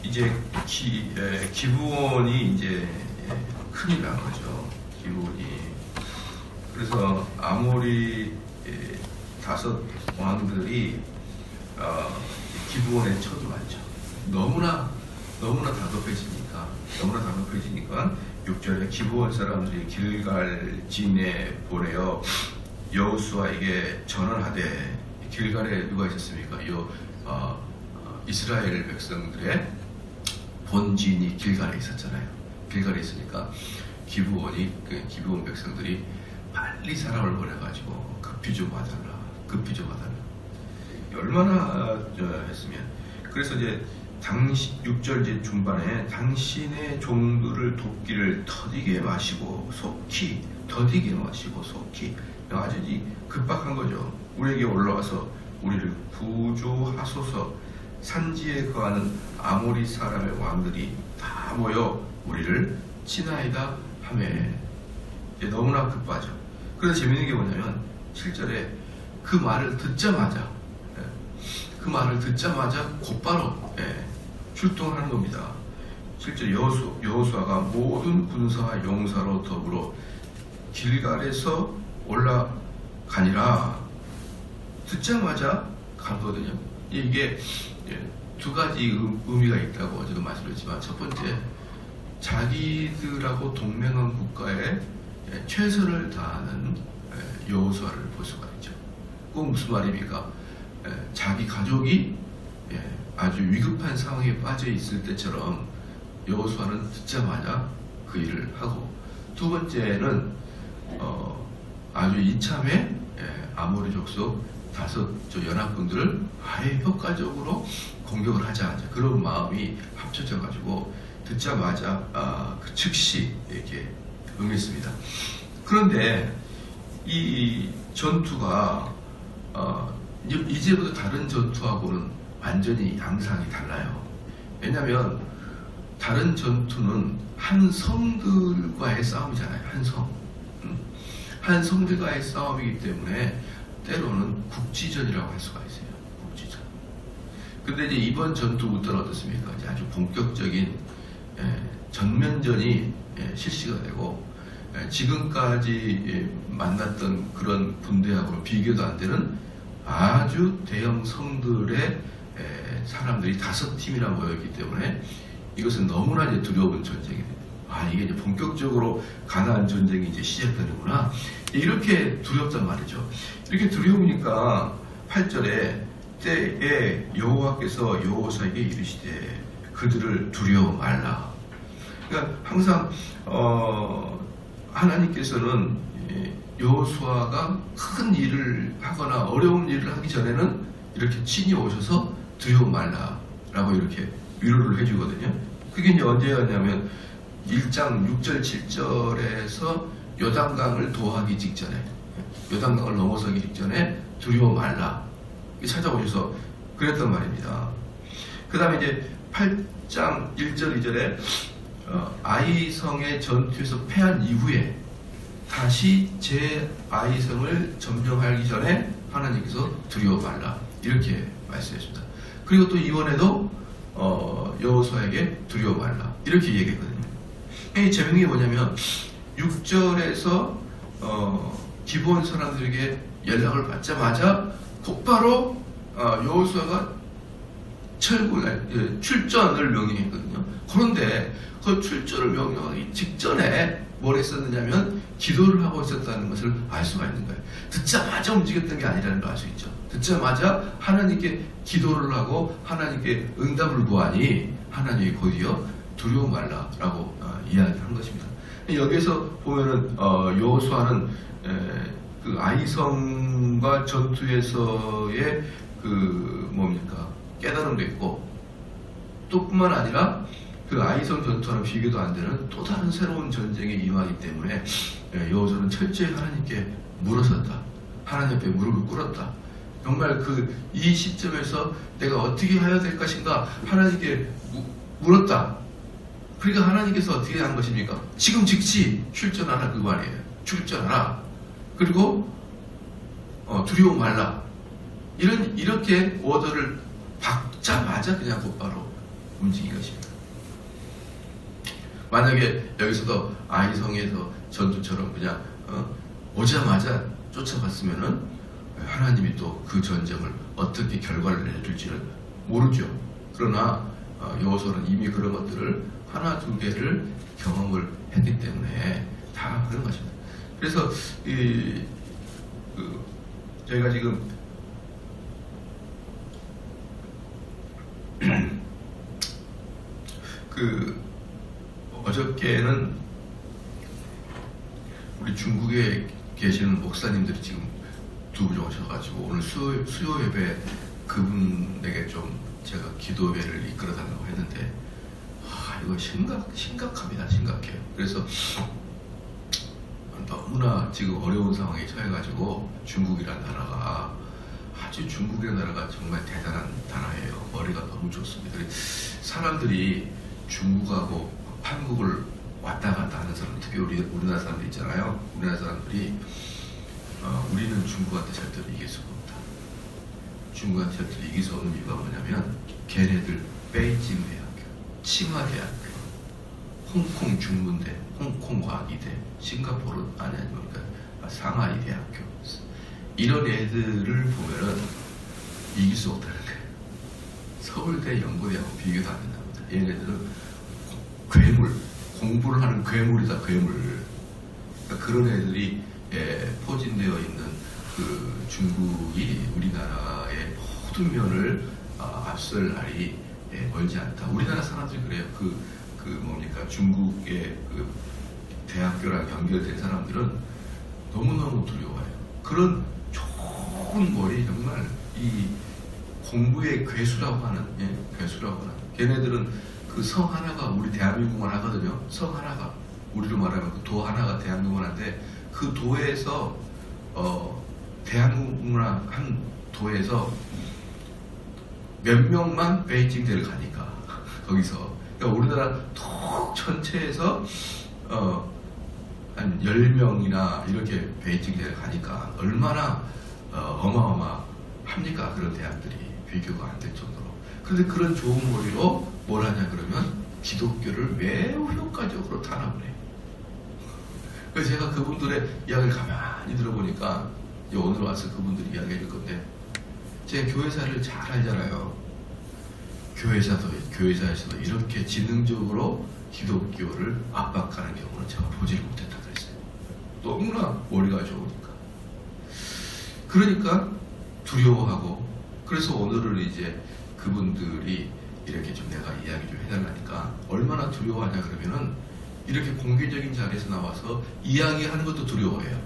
이제 기브온이 이제 큰일 난 거죠. 기브온이. 그래서 아모리 다섯 왕들이 기브온에 쳐들어왔죠. 너무나 다급해지니까 6절에 기브온 사람들이 길갈진에 보내어 여호수아에게 전언하되, 길갈에 누가 있었습니까? 이스라엘 백성들의 본진이 길갈에 있었잖아요. 길갈에 있으니까 기브온 백성들이 빨리 사람을 보내가지고 급히 좀 와달라. 얼마나 했으면. 그래서 이제 6절 이제 중반에 당신의 종들을 돕기를 더디게 마시고 속히, 아주 급박한 거죠. 우리에게 올라와서 우리를 구조하소서. 산지에 거하는 아모리 사람의 왕들이 다 모여 우리를 치나이다 하매. 너무나 급하죠. 그래서 재밌는 게 뭐냐면 7절에 그 말을 듣자마자 곧바로 출동하는 겁니다. 실제 여호수아가 모든 군사와 용사로 더불어 길갈에서 올라가니라. 듣자마자 가거든요. 이게 두 가지 의미가 있다고 제가 말씀드렸지만, 첫 번째, 자기들하고 동맹한 국가에 최선을 다하는 여호수아를 볼 수가 있죠. 꼭 무슨 말입니까? 자기 가족이 아주 위급한 상황에 빠져 있을 때처럼 여호수아는 듣자마자 그 일을 하고, 두 번째는 아주 이참에 아모리 족속 다섯 연합군들을 아예 효과적으로 공격을 하자, 그런 마음이 합쳐져 가지고 듣자마자 즉시 이렇게 응했습니다. 그런데 이 전투가 이제부터 다른 전투하고는 완전히 양상이 달라요. 왜냐하면 다른 전투는 한 성들과의 싸움이잖아요. 한 성들과의 싸움이기 때문에 때로는 국지전이라고 할 수가 있어요. 국지전. 근데 이제 이번 전투부터는 어떻습니까? 이제 아주 본격적인 전면전이 실시가 되고, 지금까지 만났던 그런 군대하고는 비교도 안 되는 아주 대형 성들의 사람들이 5팀이나 모여있기 때문에 이것은 너무나 이제 두려운 전쟁이 됩니다. 이게 이제 본격적으로 가나안 전쟁이 이제 시작되는구나. 이렇게 두렵단 말이죠. 이렇게 두려우니까 8절에 때에 여호와께서 여호수아에게 이르시되 그들을 두려워 말라. 그러니까 항상 하나님께서는 여호수아가 큰 일을 하거나 어려운 일을 하기 전에는 이렇게 친히 오셔서 두려워 말라라고 이렇게 위로를 해주거든요. 그게 이제 언제였냐면 1장 6절 7절에서 요단강을 도하기 직전에, 요단강을 넘어서기 직전에 두려워 말라 찾아오셔서 그랬단 말입니다. 그 다음에 이제 8장 1절 2절에 아이성의 전투에서 패한 이후에 다시 제 아이성을 점령하기 전에 하나님께서 두려워 말라 이렇게 말씀했습니다. 그리고 또 이번에도 여호수아에게 두려워 말라 이렇게 얘기했거든요. 재밌는 게 뭐냐면 6절에서 기브온 사람들에게 연락을 받자마자 곧바로 여호수아가 출전을 명령했거든요. 그런데 그 출전을 명령하기 직전에 뭘 했었느냐면 기도를 하고 있었다는 것을 알 수가 있는 거예요. 듣자마자 움직였던 게 아니라는 걸 알 수 있죠. 듣자마자 하나님께 기도를 하고 하나님께 응답을 구하니 하나님이 곧이어 두려워 말라라고 이야기한 것입니다. 여기에서 보면은 여호수아는 그 아이성과 전투에서의 깨달음도 있고, 또 뿐만 아니라 그 아이성 전투와는 비교도 안 되는 또 다른 새로운 전쟁에 임하기 때문에 여호수아는 철저히 하나님께 물어섰다. 하나님 앞에 무릎을 꿇었다. 정말 이 시점에서 내가 어떻게 해야 될 것인가 하나님께 물었다. 그러니까 하나님께서 어떻게 한 것입니까? 지금 즉시 출전하라 그 말이에요. 출전하라. 그리고 두려워 말라. 이렇게 오더를 받자마자 그냥 곧바로 움직인 것입니다. 만약에 여기서도 아이성에서 전투처럼 그냥 오자마자 쫓아갔으면은 하나님이 또 그 전쟁을 어떻게 결과를 내줄지를 모르죠. 그러나 여호수아는 이미 그런 것들을 하나 두 개를 경험을 했기 때문에 다 그런 것입니다. 그래서 저희가 지금 어저께는 우리 중국에 계시는 목사님들이 지금 두 분 오셔가지고 오늘 수요 예배 그분에게 좀 제가 기도회를 이끌어 달라고 했는데 이거 심각합니다. 심각해요. 그래서 너무나 지금 어려운 상황에 처해가지고 중국이라는 나라가 중국이라는 나라가 정말 대단한 나라예요. 머리가 너무 좋습니다. 사람들이 중국하고 한국을 왔다 갔다 하는 사람, 특히 우리나라 사람들 있잖아요. 우리나라 사람들이 우리는 중국한테 절대로 이길 수가 없다. 중국한테 절대로 이길 수 없는 이유가 뭐냐면 걔네들 베이징 대학교, 칭화 대학교, 홍콩 중문대, 홍콩 과기대, 싱가포르 아닙니까? 상하이 대학교 이런 애들을 보면은 이길 수 없다는 거예요. 서울대, 연고대하고 비교도 안 된답니다. 얘네들은 괴물, 공부를 하는 괴물이다, 괴물. 그러니까 그런 애들이 포진되어 있는 그 중국이 우리나라의 모든 면을 앞설 날이 멀지 않다. 우리나라 사람들이 그래요. 뭡니까? 중국의 그 대학교랑 연결된 사람들은 너무너무 두려워해요. 그런 좋은 머리, 정말 이 공부의 괴수라고 하는, 괴수라고 하는. 걔네들은 그 성 하나가 우리 대한민국만 하거든요. 성 하나가. 우리로 말하면 그 도 하나가 대한민국만 한데 그 도에서, 대한민국만 한 도에서 몇 명만 베이징대를 가니까, 거기서. 그러니까 우리나라 톡 전체에서, 한 10명이나 이렇게 베이징대를 가니까 얼마나 어마어마합니까? 그런 대학들이 비교가 안 될 정도로. 그런데 그런 좋은 머리로 뭘 하냐 그러면 기독교를 매우 효과적으로 탄압을 해요. 그래서 제가 그분들의 이야기를 가만히 들어보니까 오늘 와서 그분들이 이야기 해줄 건데 제가 교회사를 잘 알잖아요. 교회사에서도 이렇게 지능적으로 기독교를 압박하는 경우는 제가 보지를 못했다 그랬어요. 너무나 머리가 좋으니까. 그러니까 두려워하고, 그래서 오늘은 이제 그분들이 이렇게 좀 내가 이야기 좀 해달라니까 얼마나 두려워하냐 그러면은 이렇게 공개적인 자리에서 나와서 이야기하는 것도 두려워해요.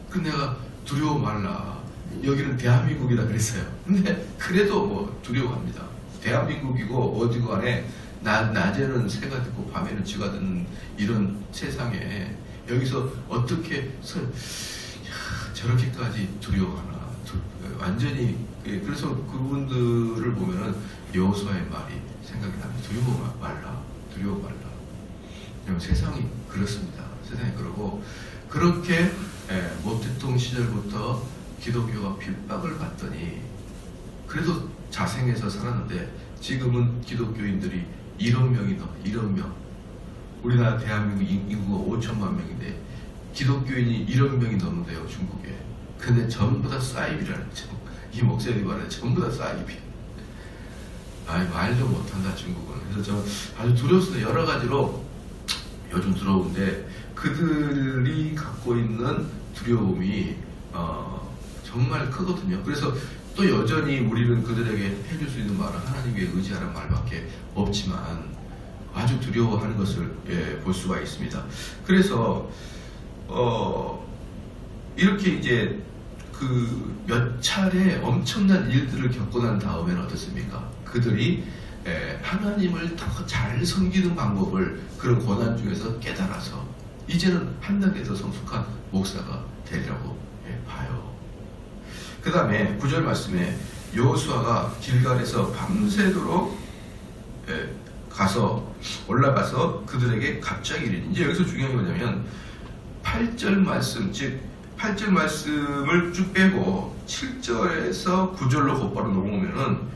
근데 내가 두려워 말라. 여기는 대한민국이다 그랬어요. 근데 그래도 뭐 두려워합니다. 대한민국이고 어디고 간에 낮에는 새가 듣고 밤에는 쥐가 듣는 이런 세상에 여기서 어떻게 저렇게까지 두려워하나. 완전히. 그래서 그분들을 보면은 여호수아의 말이 생각이 납니다. 두려워 말라. 두려워 말라. 세상이 그렇습니다. 세상이 그러고, 그렇게 모태통 시절부터 기독교가 핍박을 받더니 그래도 자생해서 살았는데 지금은 기독교인들이 1억 명이 넘어. 1억 명. 우리나라 대한민국 인구가 5천만 명인데 기독교인이 1억 명이 넘는데요, 중국에. 근데 전부 다 사이비라는 거죠. 이 목사님이 말하는 전부 다 사이비. 말도 못한다, 중국은. 그래서 저 아주 두려웠어요. 여러 가지로 요즘 두려운데 그들이 갖고 있는 두려움이 정말 크거든요. 그래서 또 여전히 우리는 그들에게 해줄 수 있는 말은 하나님께 의지하는 말밖에 없지만 아주 두려워하는 것을 볼 수가 있습니다. 그래서 이렇게 이제 그 몇 차례 엄청난 일들을 겪고 난 다음에는 어떻습니까? 그들이 하나님을 더 잘 섬기는 방법을 그런 고난 중에서 깨달아서 이제는 한 단계 더 성숙한 목사가 되리라고 봐요. 그 다음에 9절 말씀에 여호수아가 길갈에서 밤새도록 올라가서 그들에게 갑자기 이르니, 이제 여기서 중요한 게 뭐냐면 8절 말씀, 즉 8절 말씀을 쭉 빼고 7절에서 9절로 곧바로 넘어오면은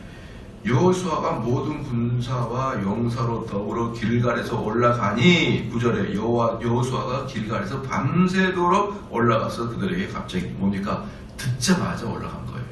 여호수아가 모든 군사와 용사로 더불어 길갈에서 올라가니 9절에 여호수아가 길갈에서 밤새도록 올라가서 그들에게 갑자기 뭡니까? 듣자마자 올라간 거예요.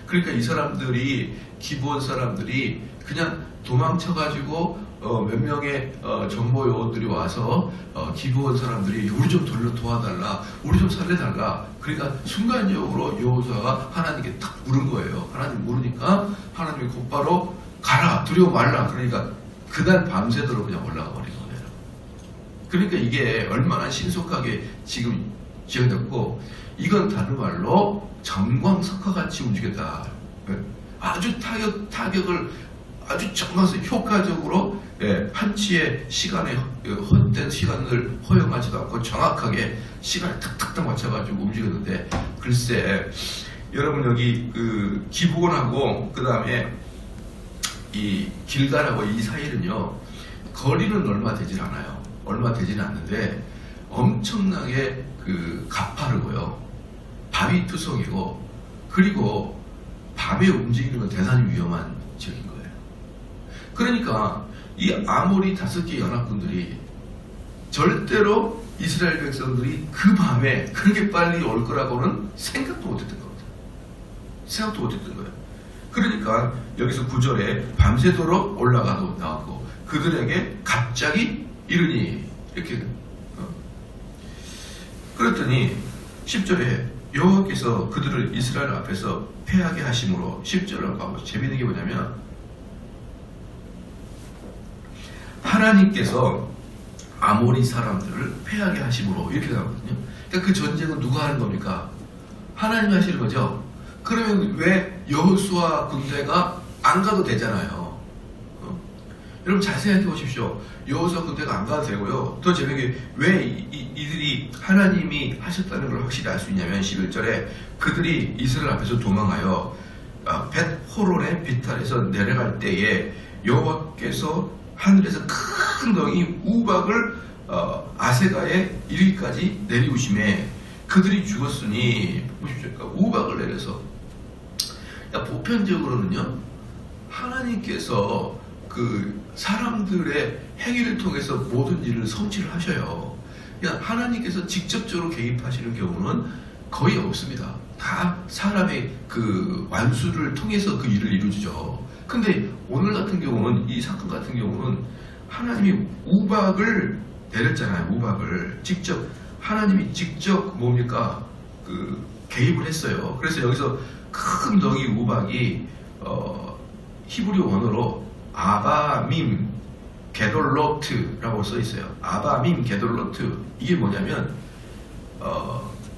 그러니까 이 사람들이 기브온 사람들이 그냥 도망쳐가지고 몇 명의 정보 요원들이 와서 기브온 사람들이 우리 좀 도와달라, 우리 좀 살려달라. 그러니까 순간적으로 여호수아가 하나님께 탁 물은 거예요. 하나님 물으니까 하나님이 곧바로 가라, 두려워 말라. 그러니까 그날 밤새도록 그냥 올라가 버린 거예요. 그러니까 이게 얼마나 신속하게 지금 지어졌고, 이건 다른 말로 정광석화같이 움직였다. 아주 타격을 아주 정확해서 효과적으로 한치의 시간에 헛된 시간을 허용하지도 않고 정확하게 시간에 탁탁탁 맞춰가지고 움직였는데, 글쎄 여러분 여기 그 기브온하고 그 다음에 이 길갈하고 이 사이는요 거리는 얼마 되진 않아요. 얼마 되진 않는데 엄청나게 그 가파르고요, 바위투성이고, 그리고 밤에 움직이는 건 대단히 위험한 지역인 거예요. 그러니까 이 아모리 5개 연합군들이 절대로 이스라엘 백성들이 그 밤에 그렇게 빨리 올 거라고는 생각도 못했던 겁니다. 생각도 못했던 거예요. 그러니까 여기서 9절에 밤새도록 올라가도 나오고 그들에게 갑자기 이르니 이렇게 그랬더니 10절에 여호와께서 그들을 이스라엘 앞에서 패하게 하심으로, 10절을 가고 재미있는 게 뭐냐면 하나님께서 아모리 사람들을 패하게 하심으로 이렇게 나오거든요. 그러니까 그 전쟁은 누가 하는 겁니까? 하나님이 하시는 거죠. 그러면 왜 여호수아 군대가 안 가도 되잖아요. 여러분 잘 생각해 보십시오. 여호수아 군대가 안 가도 되고요. 더 재미있게 왜 이들이 하나님이 하셨다는 걸 확실히 알 수 있냐면 11절에 그들이 이스라엘 앞에서 도망하여 벳호론의 비탈에서 내려갈 때에 여호와께서 하늘에서 큰 덩이 우박을 아세가에 이르기까지 내리우심에 그들이 죽었으니, 보십시오. 그러니까 우박을 내려서, 그러니까 보편적으로는요 하나님께서 그 사람들의 행위를 통해서 모든 일을 성취를 하셔요. 그냥 하나님께서 직접적으로 개입하시는 경우는 거의 없습니다. 다 사람의 그 완수를 통해서 그 일을 이루어지죠. 근데 오늘 같은 경우는, 이 사건 같은 경우는 하나님이 우박을 내렸잖아요. 우박을 하나님이 직접 뭡니까? 그 개입을 했어요. 그래서 여기서 큰 덩이 우박이 히브리 원어로 아바밈 게돌로트라고 써 있어요. 아바밈 게돌로트. 이게 뭐냐면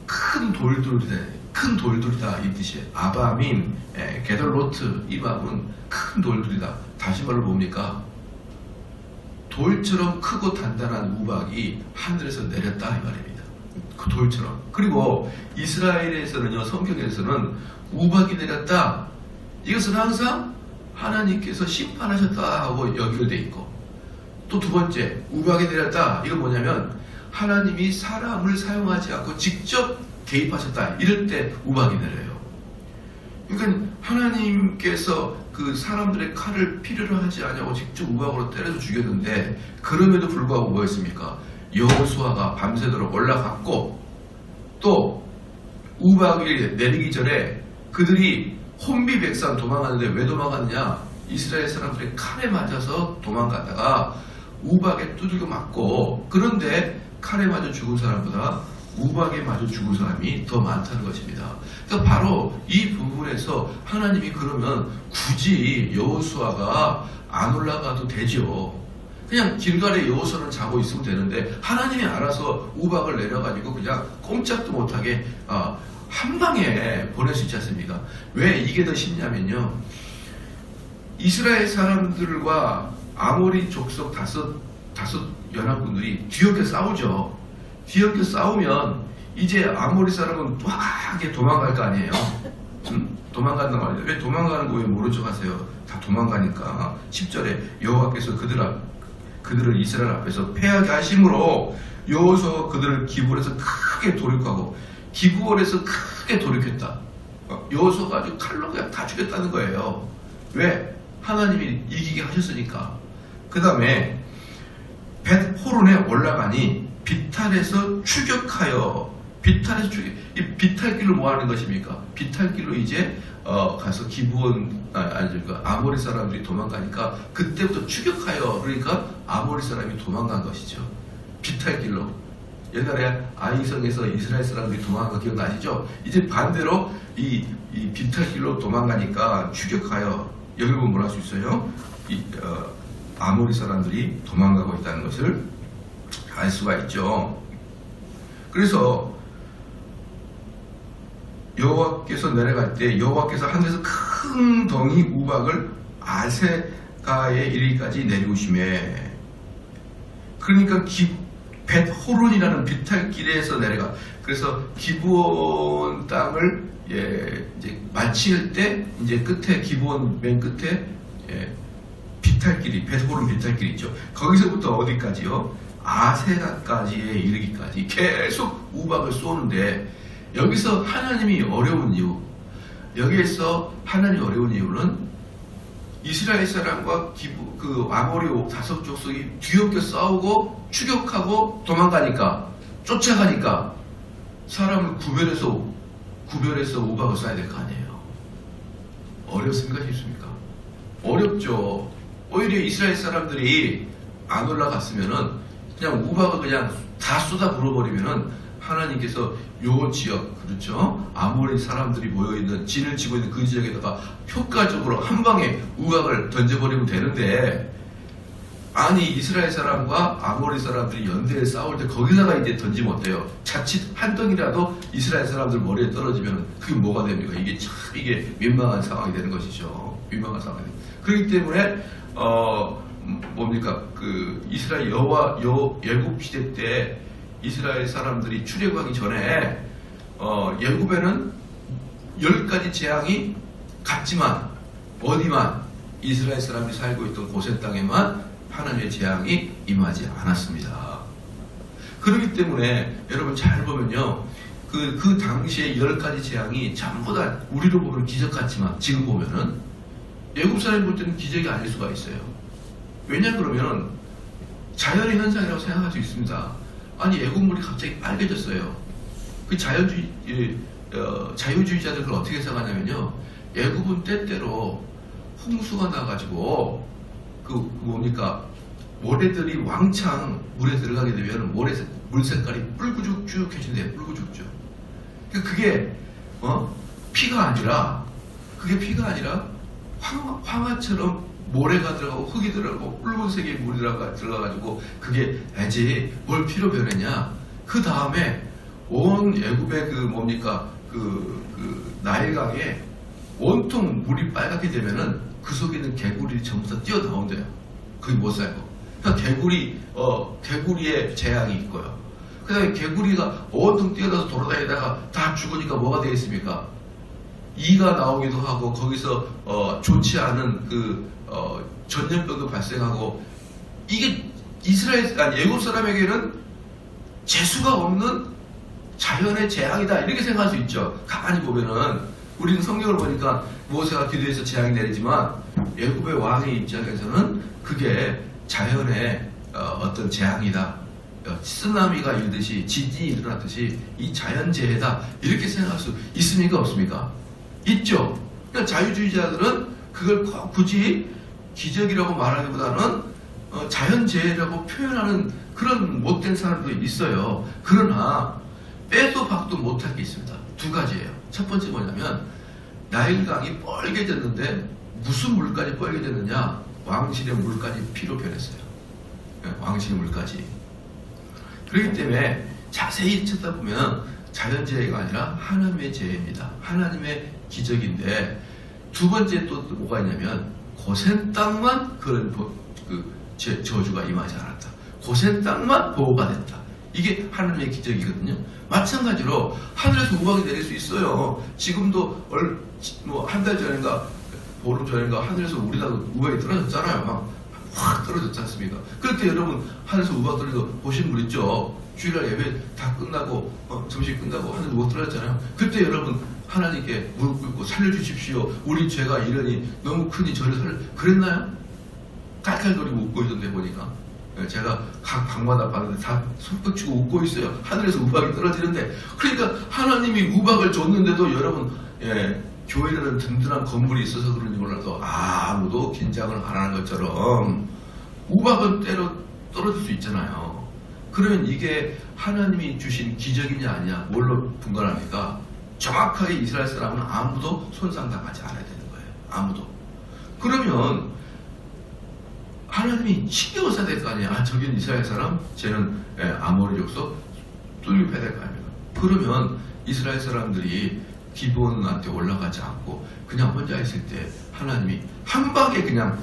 큰 돌들이다 이 뜻이에요. 아바밈 게돌로트, 이 말은 큰 돌들이다. 다시 말로 뭡니까? 돌처럼 크고 단단한 우박이 하늘에서 내렸다 이 말입니다. 그 돌처럼. 그리고 이스라엘에서는요, 성경에서는 우박이 내렸다, 이것은 항상 하나님께서 심판하셨다 하고 연결되어 있고, 또 두 번째 우박이 내렸다, 이건 뭐냐면 하나님이 사람을 사용하지 않고 직접 개입하셨다, 이럴 때 우박이 내려요. 그러니까 하나님께서 그 사람들의 칼을 필요로 하지 않냐고 직접 우박으로 때려서 죽였는데, 그럼에도 불구하고 뭐였습니까? 여호수아가 밤새도록 올라갔고, 또 우박이 내리기 전에 그들이 혼비백산 도망가는데, 왜 도망갔냐? 이스라엘 사람들의 칼에 맞아서 도망가다가 우박에 두들겨 맞고, 그런데 칼에 맞아 죽은 사람보다 우박에 맞아 죽은 사람이 더 많다는 것입니다. 그러니까 바로 이 부분에서 하나님이 그러면 굳이 여호수아가 안 올라가도 되죠. 그냥 길갈에 여호수아는 자고 있으면 되는데 하나님이 알아서 우박을 내려가지고 그냥 꼼짝도 못하게 한 방에 보낼 수 있지 않습니까? 왜 이게 더 쉽냐면요, 이스라엘 사람들과 아모리 족속 다섯 연합군들이 뒤엉켜 싸우죠. 뒤엉켜 싸우면 이제 아모리 사람은 막 도망갈 거 아니에요. 도망간단 말이에요. 왜 도망가는 거 왜 모른 척 하세요? 다 도망가니까. 10절에 여호와께서 그들을 이스라엘 앞에서 패하게 하심으로 여호수아가 그들을 기브온에서 크게 돌이켜하고, 기브온에서 크게 돌이켰다. 여호수아가 아주 칼로 그냥 다 죽였다는 거예요. 왜? 하나님이 이기게 하셨으니까. 그 다음에 벳호론에 올라가니 비탈에서 추격하여, 비탈에서 추격, 이 비탈길로 뭐 하는 것입니까? 비탈길로 이제 가서 기브온, 아모리 사람들이 도망가니까 그때부터 추격하여, 그러니까 아모리 사람이 도망간 것이죠. 비탈길로. 옛날에 아이성에서 이스라엘 사람들이 도망간 거 기억나시죠? 이제 반대로 이 비탈길로 도망가니까 추격하여, 여기 보면 뭘 할 수 있어요? 아모리 사람들이 도망가고 있다는 것을 알 수가 있죠. 그래서 여호와께서 내려갈 때 여호와께서 하늘에서 큰 덩이 우박을 아세가에 이르기까지 내려오시매, 그러니까 벳호론이라는 비탈길에서 내려가, 그래서 기브온 땅을 이제 마칠 때 이제 끝에, 기브온 맨 끝에 비탈길이, 벳호론 비탈길이 있죠. 거기서부터 어디까지요? 아세가까지에 이르기까지 계속 우박을 쏘는데, 여기서 하나님이 어려운 이유, 여기에서 하나님이 어려운 이유는 이스라엘 사람과 그 아모리 다섯 족속이 뒤엎겨 싸우고 추격하고 도망가니까, 쫓아가니까 사람을 구별해서 우박을 쏴야 될 거 아니에요. 어렵습니까? 쉽습니까? 어렵죠. 오히려 이스라엘 사람들이 안 올라갔으면은 그냥 우박을 그냥 다 쏟아 불어버리면은 하나님께서 요 지역, 그렇죠? 아모리 사람들이 모여있는, 진을 치고 있는 그 지역에다가 효과적으로 한 방에 우박을 던져버리면 되는데, 아니 이스라엘 사람과 아모리 사람들이 연대에 싸울 때 거기다가 이제 던지면 어때요? 자칫 한 덩이라도 이스라엘 사람들 머리에 떨어지면 그게 뭐가 됩니까? 이게 민망한 상황이 되는 것이죠. 민망한 상황이. 그렇기 때문에 뭡니까? 그 이스라엘 예굽 시대 때 이스라엘 사람들이 출애굽하기 전에 예굽에는 10가지 재앙이 갔지만, 어디만? 이스라엘 사람이 살고 있던 고센 땅에만 하나님의 재앙이 임하지 않았습니다. 그렇기 때문에 여러분 잘 보면요, 그 당시에 10가지 재앙이 전부 다 우리로 보면 기적 같지만 지금 보면은 예굽 사람이 볼 때는 기적이 아닐 수가 있어요. 왜냐 그러면은 자연의 현상이라고 생각할 수 있습니다. 아니 애국물이 갑자기 빨개졌어요. 그 자유주의자들 그걸 어떻게 생각하냐면요, 애국은 때때로 홍수가 나가지고 그 뭡니까, 모래들이 왕창 물에 들어가게 되면 물 색깔이 뿔구죽죽해진대요. 뿔구죽죽. 그게 피가 아니라 황화처럼 모래가 들어가고 흙이 들어가고 붉은색의 물이 들어가가지고, 그게 애지 뭘 피로 변했냐, 그 다음에 온 애굽의 그 나일강에 온통 물이 빨갛게 되면은 그 속에 있는 개구리 전부 다 뛰어나온대요. 거기 못 살고. 그러니까 개구리의 재앙이 있고요. 그 다음에 개구리가 온통 뛰어나서 돌아다니다가 다 죽으니까 뭐가 되겠습니까? 이가 나오기도 하고, 거기서 좋지 않은 전염병도 발생하고, 이게 애굽 사람에게는 재수가 없는 자연의 재앙이다, 이렇게 생각할 수 있죠. 가만히 보면은 우리는 성경을 보니까 모세가 기도해서 재앙이 내리지만, 애굽의 왕의 입장에서는 그게 자연의 어떤 재앙이다, 쓰나미가 일듯이, 지진이 일어났듯이 이 자연재해다, 이렇게 생각할 수 있습니까? 없습니까? 있죠. 그러니까 자유주의자들은 그걸 굳이 기적이라고 말하기보다는 자연재해라고 표현하는 그런 못된 사람도 있어요. 그러나 빼도 박도 못할 게 있습니다. 두 가지예요. 첫 번째 뭐냐면, 나일강이 뻘개졌는데 무슨 물까지 뻘개졌느냐? 왕실의 물까지 피로 변했어요. 왕실의 물까지. 그렇기 때문에 자세히 찾아보면 자연재해가 아니라 하나님의 재해입니다. 하나님의 기적인데, 두 번째 또 뭐가 있냐면, 고센 땅만 그런 저주가 임하지 않았다. 고센 땅만 보호가 됐다. 이게 하나님의 기적이거든요. 마찬가지로 하늘에서 우박이 내릴 수 있어요. 지금도 한 달 전인가 보름 전인가 하늘에서 우리나라도 우박이 떨어졌잖아요. 막 확 떨어졌지 않습니까? 그럴 때 여러분 하늘에서 우박 떨어져 보신 분 있죠? 주일날 예배 다 끝나고 점심 끝나고 하늘에서 우박 떨어졌잖아요. 그때 여러분 하나님께 무릎 꿇고 살려주십시오. 우리 죄가 이러니 너무 크니 저를 그랬나요? 깔깔거리고 웃고 있던데 보니까. 제가 각 방마다 봤는데 다 손뼉 치고 웃고 있어요. 하늘에서 우박이 떨어지는데. 그러니까 하나님이 우박을 줬는데도 여러분, 교회라는 든든한 건물이 있어서 그런지 몰라도 아무도 긴장을 안 하는 것처럼 우박은 떨어질 수 있잖아요. 그러면 이게 하나님이 주신 기적이냐 아니냐 뭘로 분간합니까? 정확하게 이스라엘 사람은 아무도 손상당하지 않아야 되는 거예요. 아무도. 그러면 하나님이 신경을 써야 될 거 아니에요. 저기는 이스라엘 사람, 쟤는 아모리 족속 뚫려야 될 거 아닙니까? 그러면 이스라엘 사람들이 기브온한테 올라가지 않고 그냥 혼자 있을 때 하나님이 한 방에 그냥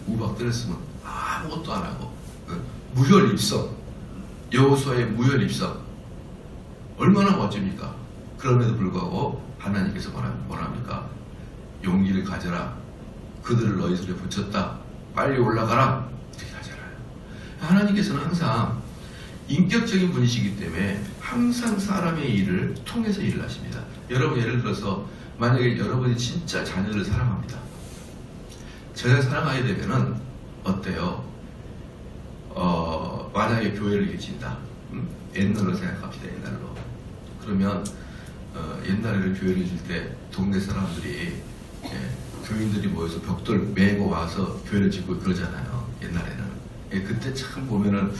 우박 때렸으면 아무것도 안 하고 무혈입성, 여호수아의 무혈입성 얼마나 멋집니까? 그럼에도 불구하고 하나님께서 뭐랍니까? 용기를 가져라. 그들을 너희 손에 붙였다. 빨리 올라가라. 이렇게 하잖아요. 하나님께서는 항상 인격적인 분이시기 때문에 항상 사람의 일을 통해서 일을 하십니다. 여러분 예를 들어서 만약에 여러분이 진짜 자녀를 사랑합니다. 자녀를 사랑하게 되면은 어때요? 만약에 교회를 계신다. 옛날로 생각합시다. 옛날로. 그러면 옛날에는 교회를 줄 때 동네 사람들이 교인들이 모여서 벽돌 메고 와서 교회를 짓고 그러잖아요. 옛날에는. 그때 참 보면은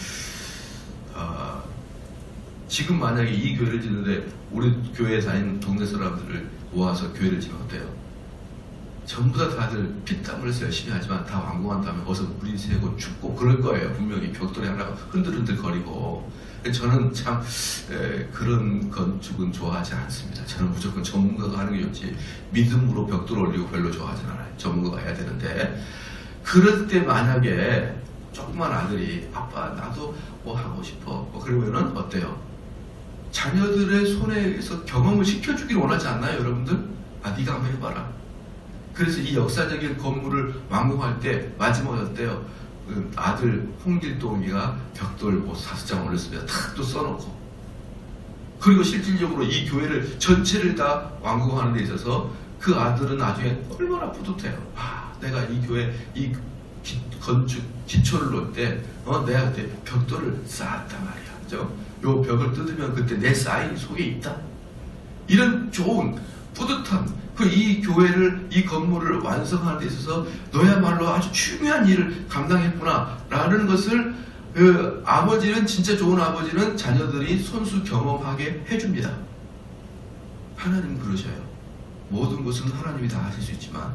지금 만약에 이 교회를 짓는데 우리 교회에 다니는 동네 사람들을 모아서 교회를 지면 어때요? 전부 다들 피땀 흘려서 열심히 하지만 다 완공한 다음에 어서 물이 새고 춥고 그럴 거예요. 분명히 벽돌이 하나가 흔들흔들 거리고. 저는 참 그런 건축은 좋아하지 않습니다. 저는 무조건 전문가가 하는 게 좋지 믿음으로 벽돌 올리고 별로 좋아하진 않아요. 전문가가 해야 되는데 그럴 때 만약에 조그만 아들이 아빠 나도 뭐 하고 싶어 그러면은 어때요? 자녀들의 손에서 경험을 시켜주길 원하지 않나요? 여러분들? 네가 한번 해봐라. 그래서 이 역사적인 건물을 완공할 때 마지막에 어때요? 아들 홍길동이가 벽돌 뭐 5장 올렸습니다. 탁 또 써놓고 그리고 실질적으로 이 교회를 전체를 다 완공하는 데 있어서 그 아들은 나중에 얼마나 뿌듯해요. 내가 이 교회 이 건축 기초를 놓을 때 내가 그때 벽돌을 쌓았단 말이야. 그죠? 요 벽을 뜯으면 그때 내 사인이 속에 있다. 이런 좋은 뿌듯함. 이 교회를, 이 건물을 완성하는 데 있어서 너야말로 아주 중요한 일을 감당했구나 라는 것을 아버지는, 진짜 좋은 아버지는 자녀들이 손수 경험하게 해줍니다. 하나님은 그러셔요. 모든 것은 하나님이 다 하실 수 있지만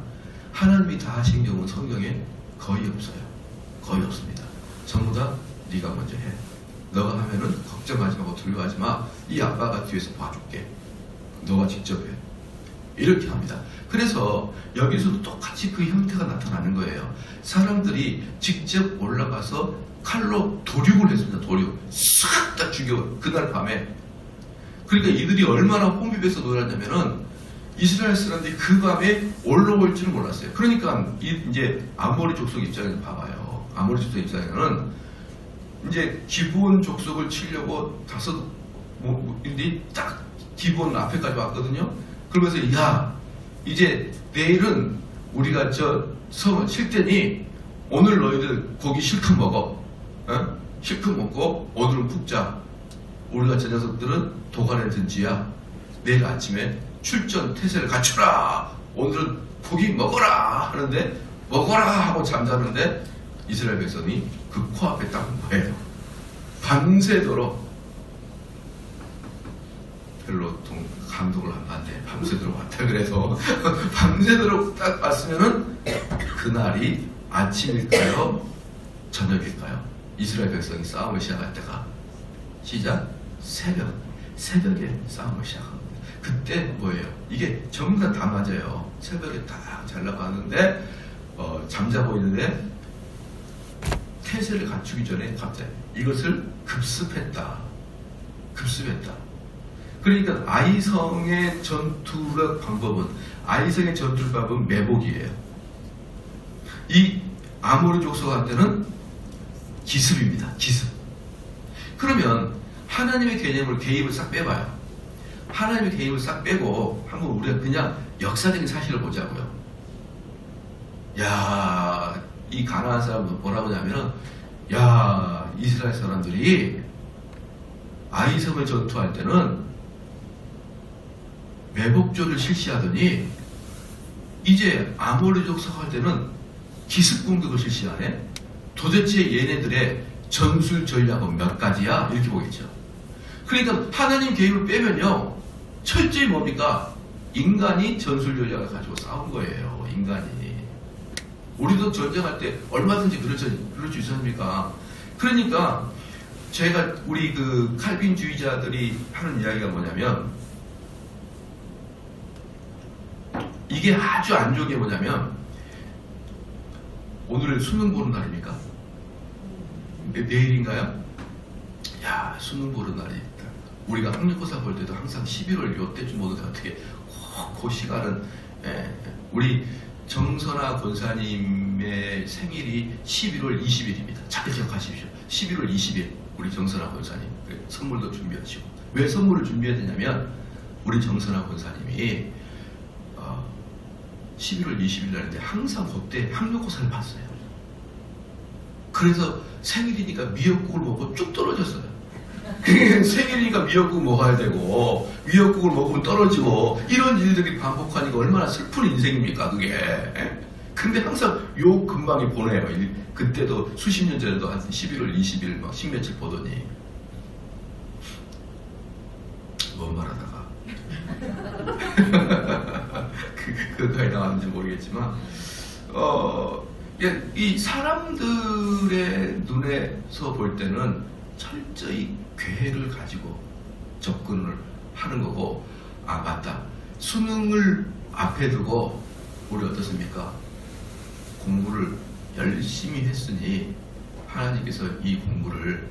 하나님이 다 하신 경우는 성경에 거의 없어요. 거의 없습니다. 전부 다 네가 먼저 해. 너가 하면은 걱정하지 말고 두려워하지 마. 이 아빠가 뒤에서 봐줄게. 너가 직접 해. 이렇게 합니다. 그래서 여기서도 똑같이 그 형태가 나타나는 거예요. 사람들이 직접 올라가서 칼로 도륙을 했습니다. 도륙. 싹 다 죽여. 그날 밤에. 그러니까 이들이 얼마나 혼비해서 놀았냐면은 이스라엘 사람들이 그 밤에 올라올 줄 몰랐어요. 그러니까 이제 아모리 족속 입장에서 봐봐요. 아모리 족속 입장에서는 이제 기브온 족속을 치려고 근데 딱 기브온 앞에까지 왔거든요. 그러면서 이제 내일은 우리가 저 성을 칠 테니 오늘 너희들 고기 실컷 먹어. 실컷 먹고 오늘은 푹 자. 우리가 저 녀석들은 도관에 든지야. 내일 아침에 출전 태세를 갖추라. 오늘은 고기 먹어라 하는데 먹어라 하고 잠자는데 이스라엘 백성이 그 코앞에 딱 뭐예요? 밤새도록 별로 감동을 안 받네. 밤새도록 왔다 그래서 밤새도록 딱 왔으면은 그날이 아침일까요? 저녁일까요? 이스라엘 백성이 싸움을 시작할 때가 시작 새벽에 싸움을 시작합니다. 그때 뭐예요? 이게 전부 다 맞아요. 새벽에 딱 잘 나가는데 잠자고 있는데 태세를 갖추기 전에 갑자기 이것을 급습했다. 그러니까 아이성의 전투의 방법은 매복이에요. 이 아모리 족속한테는 기습입니다. 기습. 그러면 하나님의 개념을 개입을 싹 빼봐요. 하나님의 개입을 싹 빼고 한번 우리가 그냥 역사적인 사실을 보자고요. 야, 이 가나안 사람은 뭐라고 하냐면은, 야, 이스라엘 사람들이 아이성을 전투할 때는 매복조를 실시하더니 이제 아모리족 사할 때는 기습 공격을 실시하네. 도대체 얘네들의 전술 전략은 몇 가지야? 이렇게 보겠죠. 그러니까 하나님 개입을 빼면요, 철저히 뭡니까? 인간이 전술 전략을 가지고 싸운 거예요. 인간이. 우리도 전쟁할 때 얼마든지 그럴 수 있습니까? 그러니까 제가 우리 그 칼빈주의자들이 하는 이야기가 뭐냐면, 이게 아주 안 좋은 게 뭐냐면, 오늘 수능 보는 날입니까? 내일인가요? 야, 수능 보는 날이 있다. 우리가 학력고사 볼 때도 항상 11월 요때쯤 보는데 어떻게 그 시간은, 우리 정선아 권사님의 생일이 11월 20일입니다. 잘 기억하십시오. 11월 20일 우리 정선아 권사님 선물도 준비하시고. 왜 선물을 준비해야 되냐면, 우리 정선아 권사님이 11월 20일 날인데 항상 그때 학력고사를 봤어요. 그래서 생일이니까 미역국을 먹고 쭉 떨어졌어요. 생일이니까 미역국 먹어야 되고, 미역국을 먹으면 떨어지고, 이런 일들이 반복하니까 얼마나 슬픈 인생입니까, 그게. 근데 항상 요 근방에 보내요. 그때도 수십 년 전에도 한 11월 20일 막 십며칠 보더니, 뭔 말하다가 그거에 나왔는지 모르겠지만, 이 사람들의 눈에서 볼 때는 철저히 괴를 가지고 접근을 하는 거고, 아, 맞다. 수능을 앞에 두고 우리 어떻습니까? 공부를 열심히 했으니 하나님께서 이 공부를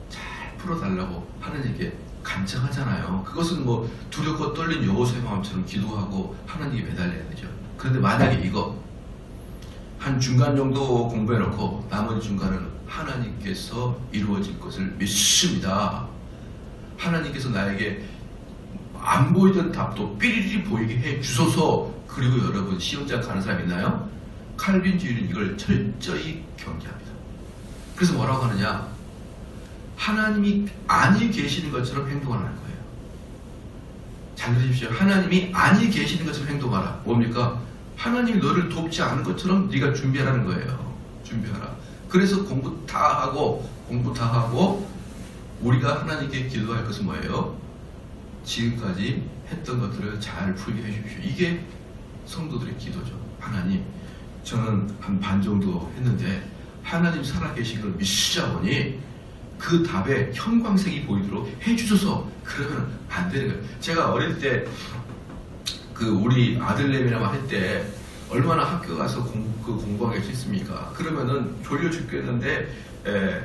잘 풀어달라고 하나님께 간청하잖아요. 그것은 뭐 두렵고 떨린 여호수아의 마음처럼 기도하고 하나님께 매달려야 되죠. 그런데 만약에 이거 한 중간 정도 공부해놓고 나머지 중간은 하나님께서 이루어질 것을 믿습니다. 하나님께서 나에게 안 보이던 답도 삐리리 보이게 해 주소서. 그리고 여러분, 시험장 가는 사람 있나요? 칼빈주의는 이걸 철저히 경계합니다. 그래서 뭐라고 하느냐? 하나님이 아니 계시는 것처럼 행동하는 거예요. 잘 들으십시오. 하나님이 아니 계시는 것처럼 행동하라. 뭡니까? 하나님이 너를 돕지 않은 것처럼 네가 준비하라는 거예요. 준비하라. 그래서 공부 다 하고 우리가 하나님께 기도할 것은 뭐예요? 지금까지 했던 것들을 잘 풀게 해주십시오. 이게 성도들의 기도죠. 하나님, 저는 한 반 정도 했는데 하나님 살아계신 걸 믿으시자 보니 그 답에 형광색이 보이도록 해주셔서. 그러면 안 되는 거예요. 제가 어릴 때 그 우리 아들내미랑 할 때 얼마나 학교 가서 공부하기 싫습니까? 그러면은 졸려 죽겠는데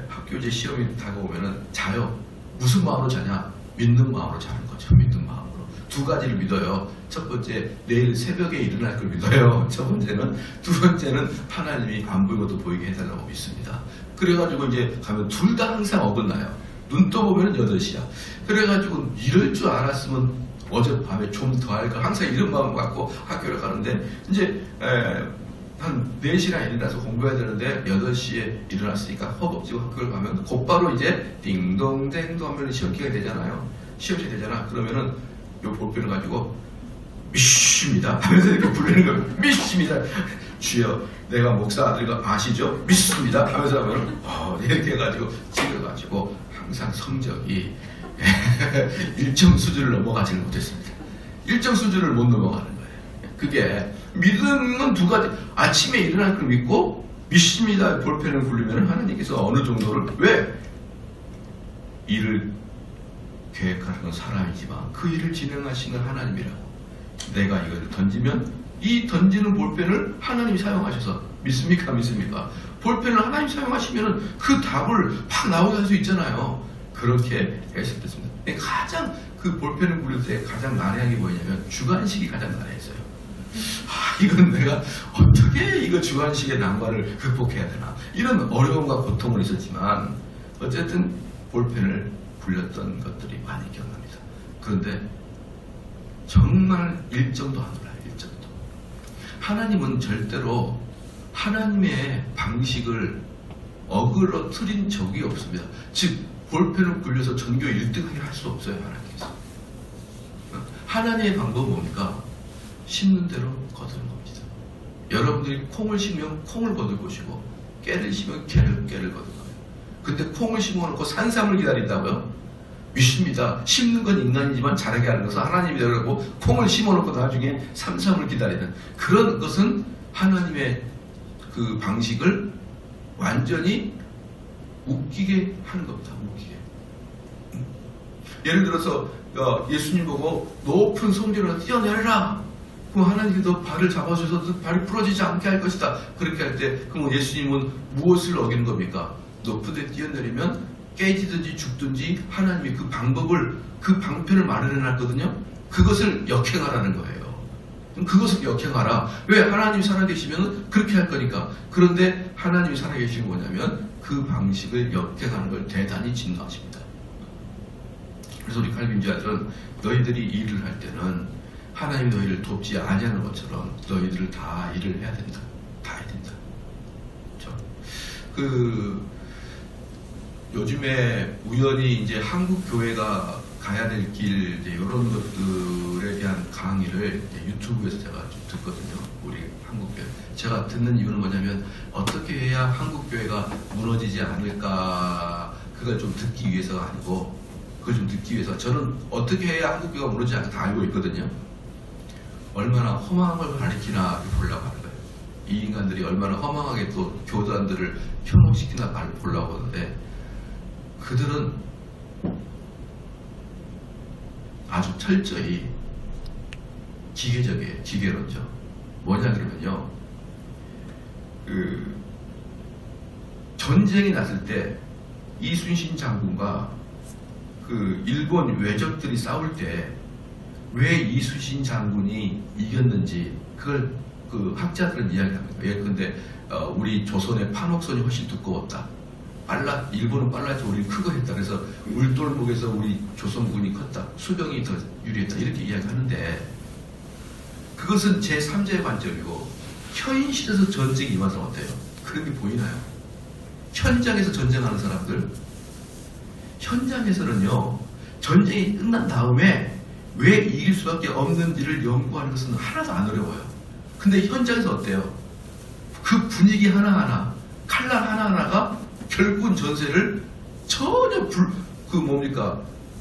학교제 시험이 다가오면은 자요. 무슨 마음으로 자냐? 믿는 마음으로 자는 거죠. 믿는 마음으로. 두 가지를 믿어요. 첫 번째, 내일 새벽에 일어날 걸 믿어요. 두 번째는 하나님이 안 보이고도 보이게 해달라고 믿습니다. 그래가지고 이제 가면 둘 다 항상 어긋나요. 눈 떠보면 8시야. 그래가지고 이럴 줄 알았으면 어젯밤에 좀 더 할 걸, 항상 이런 마음 갖고 학교를 가는데, 이제 한 4시나 일어나서 공부해야 되는데 8시에 일어났으니까 허벅지고 학교를 가면 곧바로 이제 띵동댕동 하면 시험기가 되잖아요. 시험시 되잖아. 그러면은 요 볼펜을 가지고 믿습니다 하면서 이렇게 부르는 거예요. 믿습니다. 주여, 내가 목사 아들과 아시죠? 믿습니다 하면서 하면 이렇게 해가지고 찍어가지고 항상 성적이 일정 수준을 넘어가지를 못했습니다. 일정 수준을 못 넘어가는 거예요. 그게 믿음은 두 가지. 아침에 일어날 걸 믿고 믿습니다 볼펜을 굴리면 하나님께서 어느 정도를, 왜? 일을 계획하는 건 사람이지만 그 일을 진행하신 건 하나님이라고. 내가 이걸 던지면 이 던지는 볼펜을 하나님이 사용하셔서 믿습니까? 믿습니까? 볼펜을 하나님 사용하시면 그 답을 팍 나오게 할 수 있잖아요. 그렇게 했을 때입니다. 가장 그 볼펜을 굴릴 때 가장 난해한 게 뭐냐면 주관식이 가장 난해했어요. 이건 내가 어떻게 이거 주관식의 난관을 극복해야 되나, 이런 어려움과 고통은 있었지만 어쨌든 볼펜을 굴렸던 것들이 많이 기억납니다. 그런데 정말 일정도 안 올라요. 일정도. 하나님은 절대로 하나님의 방식을 어그러뜨린 적이 없습니다. 즉 볼펜을 굴려서 전교 1등하게 할 수 없어요. 하나님께서. 하나님의 방법은 뭡니까? 심는 대로 거두는 겁니다. 여러분들이 콩을 심으면 콩을 거둘 것이고 깨를 심으면 깨를 거둘 거예요. 근데 콩을 심어놓고 산삼을 기다린다고요? 믿습니다. 심는 건 인간이지만 자라게 하는 것은 하나님이 되라고 콩을 심어놓고 나중에 산삼을 기다리는 그런 것은 하나님의 그 방식을 완전히 웃기게 하는 겁니다. 웃기게. 예를 들어서 예수님 보고 높은 성전으로 뛰어내려라. 그럼 하나님께서 발을 잡아주셔서 발이 부러지지 않게 할 것이다. 그렇게 할 때 그럼 예수님은 무엇을 어기는 겁니까? 높은 데 뛰어내리면 깨지든지 죽든지 하나님이 그 방법을 그 방편을 마련해 놨거든요. 그것을 역행하라는 거예요. 그것을 역행하라. 왜? 하나님이 살아계시면 그렇게 할 거니까. 그런데 하나님이 살아계신 뭐냐면 그 방식을 역행하는 걸 대단히 진노하십니다. 그래서 우리 칼빈주자들은 너희들이 일을 할 때는 하나님 너희를 돕지 아니하는 것처럼 너희들 다 일을 해야 된다. 다 해야 된다. 그렇죠? 요즘에 우연히 이제 한국 교회가 가야 될 길 이런 것들에 대한 강의를 유튜브에서 제가 좀 듣거든요. 우리 한국 교회. 제가 듣는 이유는 뭐냐면 어떻게 해야 한국 교회가 무너지지 않을까 그걸 좀 듣기 위해서가 아니고 그걸 좀 듣기 위해서 저는 어떻게 해야 한국 교회가 무너지지 않을까 다 알고 있거든요. 얼마나 허망한 걸 가리키나 보려고 하는 거예요. 이 인간들이 얼마나 허망하게 또 교단들을 현혹시키나 보려고 하는데 그들은 아주 철저히 기계적이에요. 기계론적. 뭐냐 그러면요. 전쟁이 났을 때 이순신 장군과 일본 외적들이 싸울 때 왜 이순신 장군이 이겼는지 그걸 학자들은 이야기합니다. 예컨대 우리 조선의 판옥선이 훨씬 두꺼웠다. 일본은 빨랐지 우리 크고 했다. 그래서 울돌목에서 우리 조선군이 컸다. 수병이 더 유리했다. 이렇게 이야기하는데 그것은 제3자의 관점이고 현실에서 전쟁이 임하면 어때요? 그런 게 보이나요? 현장에서 전쟁하는 사람들 현장에서는요 전쟁이 끝난 다음에 왜 이길 수밖에 없는지를 연구하는 것은 하나도 안 어려워요. 근데 현장에서 어때요? 그 분위기 하나하나 칼날 하나하나가 결국은 전세를 전혀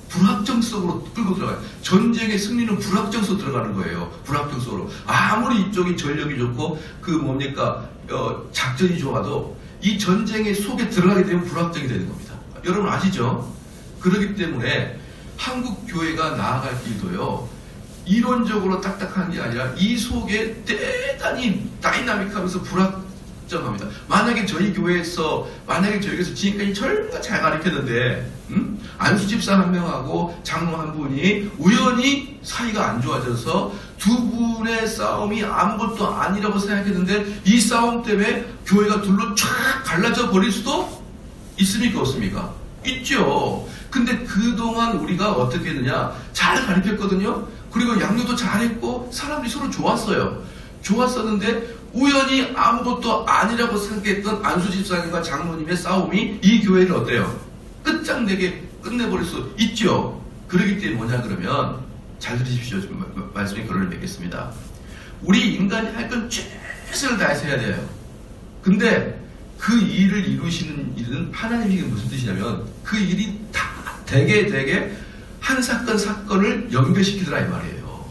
불확정 속으로 끌고 들어가요. 전쟁의 승리는 불확정 속으로 들어가는 거예요. 불확정 속으로. 아무리 이쪽이 전력이 좋고 작전이 좋아도 이 전쟁의 속에 들어가게 되면 불확정이 되는 겁니다. 여러분 아시죠? 그렇기 때문에 한국 교회가 나아갈 길도요. 이론적으로 딱딱한 게 아니라 이 속에 대단히 다이나믹하면서 불확정합니다. 만약에 저희 교회에서 지금까지 정말 잘 가르쳤는데 안수집사 한 명하고 장로 한 분이 우연히 사이가 안 좋아져서 두 분의 싸움이 아무것도 아니라고 생각했는데 이 싸움 때문에 교회가 둘로 쫙 갈라져 버릴 수도 있습니까? 없습니까? 있죠. 근데 그동안 우리가 어떻게 했느냐? 잘 가르쳤거든요. 그리고 양육도 잘했고 사람들이 서로 좋았어요. 좋았었는데 우연히 아무것도 아니라고 생각했던 안수집사님과 장로님의 싸움이 이 교회를 어때요? 끝장내게 끝내버릴 수 있죠. 그러기 때문에 뭐냐 그러면 잘 들으십시오. 말씀의 결론을 맺겠습니다. 우리 인간이 할 건 최선을 다해서 해야 돼요. 근데 그 일을 이루시는 일은 하나님이 무슨 뜻이냐면 그 일이 다 되게 한 사건을 연결시키더라 이 말이에요.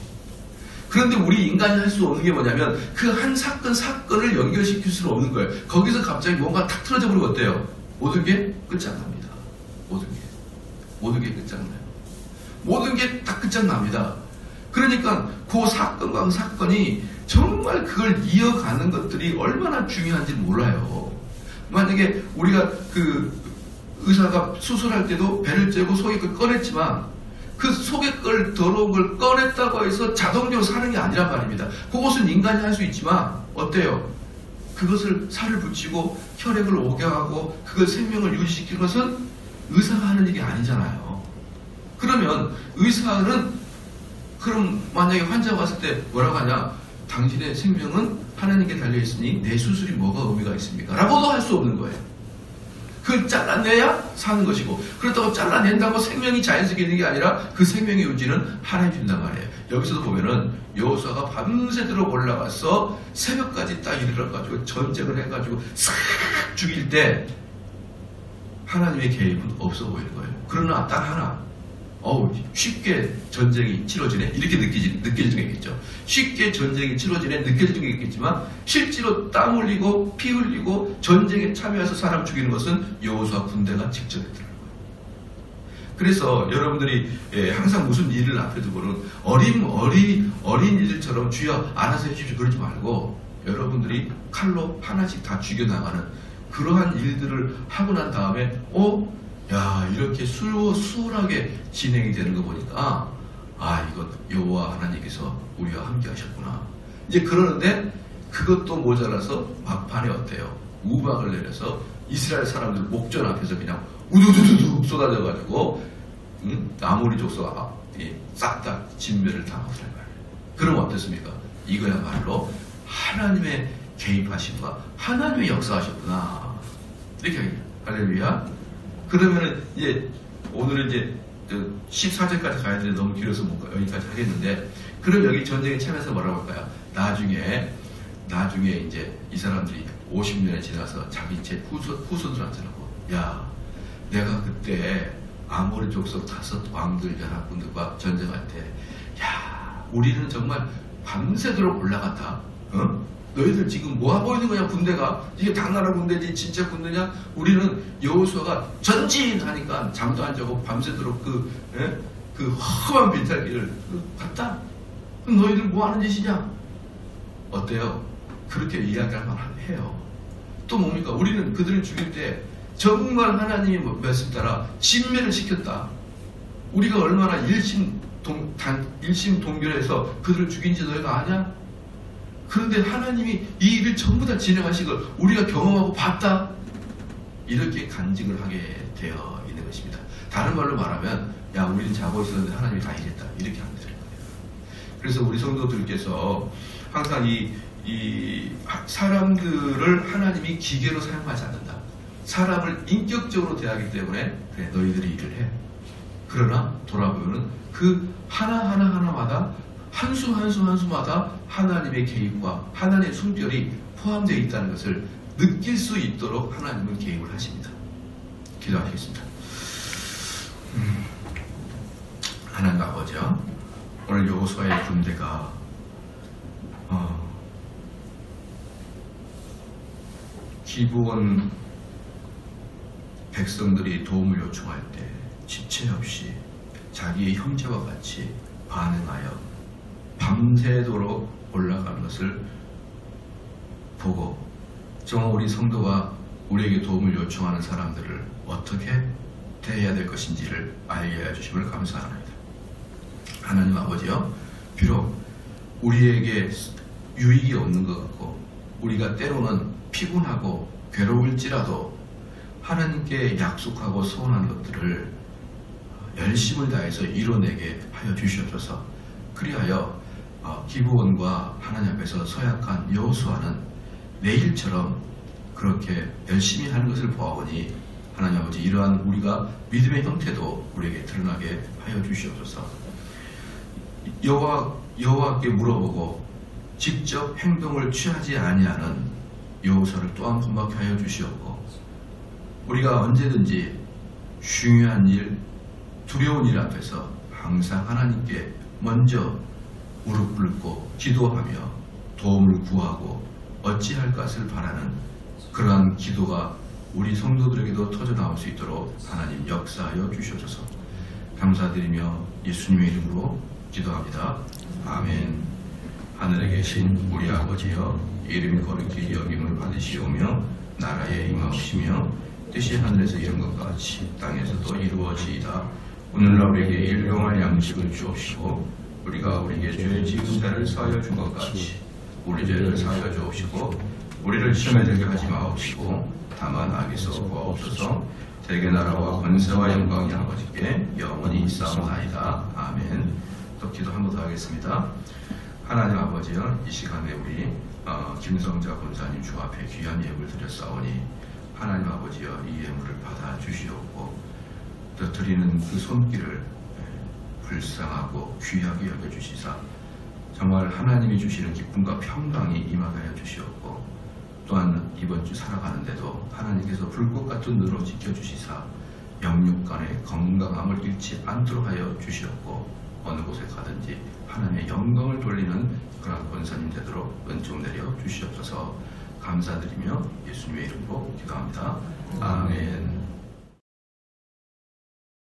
그런데 우리 인간이 할 수 없는 게 뭐냐면 그 한 사건을 연결시킬 수는 없는 거예요. 거기서 갑자기 뭔가 탁 틀어져 버리면 어때요? 모든 게 끝장납니다. 모든 게 끝장나요. 모든 게 다 끝장납니다. 그러니까 그 사건과 그 사건이 정말 그걸 이어가는 것들이 얼마나 중요한지 몰라요. 만약에 우리가 의사가 수술할 때도 배를 째고 속에 걸 꺼냈지만 그 속에 걸 더러운 걸 꺼냈다고 해서 자동적으로 사는 게 아니란 말입니다. 그것은 인간이 할 수 있지만 어때요? 그것을 살을 붙이고 혈액을 오게하고 그걸 생명을 유지시키는 것은 의사가 하는 일이 아니잖아요. 그러면 의사는 그럼 만약에 환자가 왔을 때 뭐라고 하냐? 당신의 생명은 하나님께 달려있으니 내 수술이 뭐가 의미가 있습니까? 라고도 할 수 없는 거예요. 그걸 잘라내야 사는 것이고, 그렇다고 잘라낸다고 생명이 자연스럽게 있는 게 아니라 그 생명의 유지는 하나님이 준단 말이에요. 여기서도 보면은 여호수아가 밤새도록 올라가서 새벽까지 딱 일어나가지고 전쟁을 해가지고 싹 죽일 때 하나님의 개입은 없어 보이는 거예요. 그러나 딱 하나, 쉽게 전쟁이 치러지네? 이렇게 느껴지겠죠. 쉽게 전쟁이 치러지네? 느껴지겠지만, 실제로 땀 흘리고, 피 흘리고, 전쟁에 참여해서 사람 죽이는 것은 여호수아 군대가 직접 했더라고요. 그래서 여러분들이 항상 무슨 일을 앞에 두고는 어린 일들처럼 주여 알아서 해주십시오. 그러지 말고, 여러분들이 칼로 하나씩 다 죽여나가는 그러한 일들을 하고 난 다음에, 야, 이렇게 수월하게 진행이 되는 거 보니까, 이건 여호와 하나님께서 우리와 함께 하셨구나. 이제 그러는데, 그것도 모자라서 막판에 어때요? 우박을 내려서 이스라엘 사람들 목전 앞에서 그냥 우두두두두 쏟아져가지고, 아모리 족속아 싹 다 진멸을 당하고 살 거예요. 그럼 어떻습니까? 이거야말로 하나님의 개입하심과 하나님의 역사하셨구나. 이렇게 하겠습니다. 할렐루야. 그러면은 이제 오늘은 이제 14절까지 가야 되는데 너무 길어서 못 가, 여기까지 하겠는데, 그럼 여기 전쟁에 참여해서 뭐라고 할까요? 나중에 이제 이 사람들이 50년이 지나서 자기 제 후손들한테라고, 야, 내가 그때 아모리 족속 5 왕들 연합군들과 전쟁할 때, 야, 우리는 정말 밤새도록 올라갔다. 너희들 지금 뭐 하고 있는 거냐, 군대가? 이게 당나라 군대지 진짜 군대냐? 우리는 여호수아가 전진하니까 잠도 안 자고 밤새도록 그 험한 비탈길을 갔다. 그럼 너희들 뭐 하는 짓이냐? 어때요? 그렇게 이야기할 만해요. 또 뭡니까? 우리는 그들을 죽일 때 정말 하나님이 말씀 따라 진멸을 시켰다. 우리가 얼마나 일심동결해서 그들을 죽인지 너희가 아냐? 그런데 하나님이 이 일을 전부 다 진행하신 걸 우리가 경험하고 봤다. 이렇게 간증을 하게 되어 있는 것입니다. 다른 말로 말하면, 야, 우리는 자고 있었는데 하나님이 다 이랬다. 이렇게 하면 되는 거예요. 그래서 우리 성도들께서 항상 이 사람들을 하나님이 기계로 사용하지 않는다. 사람을 인격적으로 대하기 때문에, 그래, 너희들이 일을 해. 그러나 돌아보면 그 하나하나마다 한숨마다 하나님의 개입과 하나님의 숨결이 포함되어 있다는 것을 느낄 수 있도록 하나님은 개입을 하십니다. 기도하시겠습니다. 하나님 아버지요, 오늘 여호수아의 군대가 기브온 백성들이 도움을 요청할 때 지체 없이 자기의 형제와 같이 반응하여 밤새도록 올라가는 것을 보고, 정말 우리 성도가 우리에게 도움을 요청하는 사람들을 어떻게 대해야 될 것인지를 알게 해주심을 감사합니다. 하나님 아버지요, 비록 우리에게 유익이 없는 것 같고 우리가 때로는 피곤하고 괴로울지라도 하나님께 약속하고 소원한 것들을 열심을 다해서 이뤄내게 하여 주시옵소서. 그리하여 기브온과 하나님 앞에서 서약한 여호수아는 내일처럼 그렇게 열심히 하는 것을 보아오니, 하나님 아버지, 이러한 우리가 믿음의 형태도 우리에게 드러나게 하여 주시옵소서. 여호와께 물어보고 직접 행동을 취하지 아니하는 여호수아를 또한 본받게 하여 주시옵고, 우리가 언제든지 중요한 일, 두려운 일 앞에서 항상 하나님께 먼저 무릎 꿇고 기도하며 도움을 구하고 어찌할 것을 바라는 그러한 기도가 우리 성도들에게도 터져나올 수 있도록 하나님 역사하여 주시옵소서. 감사드리며 예수님의 이름으로 기도합니다. 아멘. 하늘에 계신 우리 아버지여, 이름이 거룩히 여김을 받으시오며 나라에 임하옵시며 뜻이 하늘에서 이룬 것 같이 땅에서도 이루어지이다. 오늘날 우리에게 일용할 양식을 주옵시고, 우리가 우리에게 죄 지은 자를 사하여 준 것 같이 우리 죄를 사하여 주옵시고, 우리를 시험에 들게 하지 마옵시고 다만 악에서 구하옵소서. 대개 나라와 권세와 영광이 아버지께 영원히 있사옵나이다. 아멘. 또 기도 한 번 더 하겠습니다. 하나님 아버지여, 이 시간에 우리 김성자 권사님 주 앞에 귀한 예물을 드렸사오니 하나님 아버지여, 이 예물을 받아 주시옵고 또 드리는 그 손길을 불쌍하고 귀하게 여겨주시사 정말 하나님이 주시는 기쁨과 평강이 임하게 하여 주시옵고, 또한 이번 주 살아가는데도 하나님께서 불꽃 같은 눈으로 지켜주시사 영육 간의 건강함을 잃지 않도록 하여 주시옵고, 어느 곳에 가든지 하나님의 영광을 돌리는 그런 권사님 되도록 은총 내려 주시옵소서. 감사드리며 예수님의 이름으로 기도합니다. 아멘.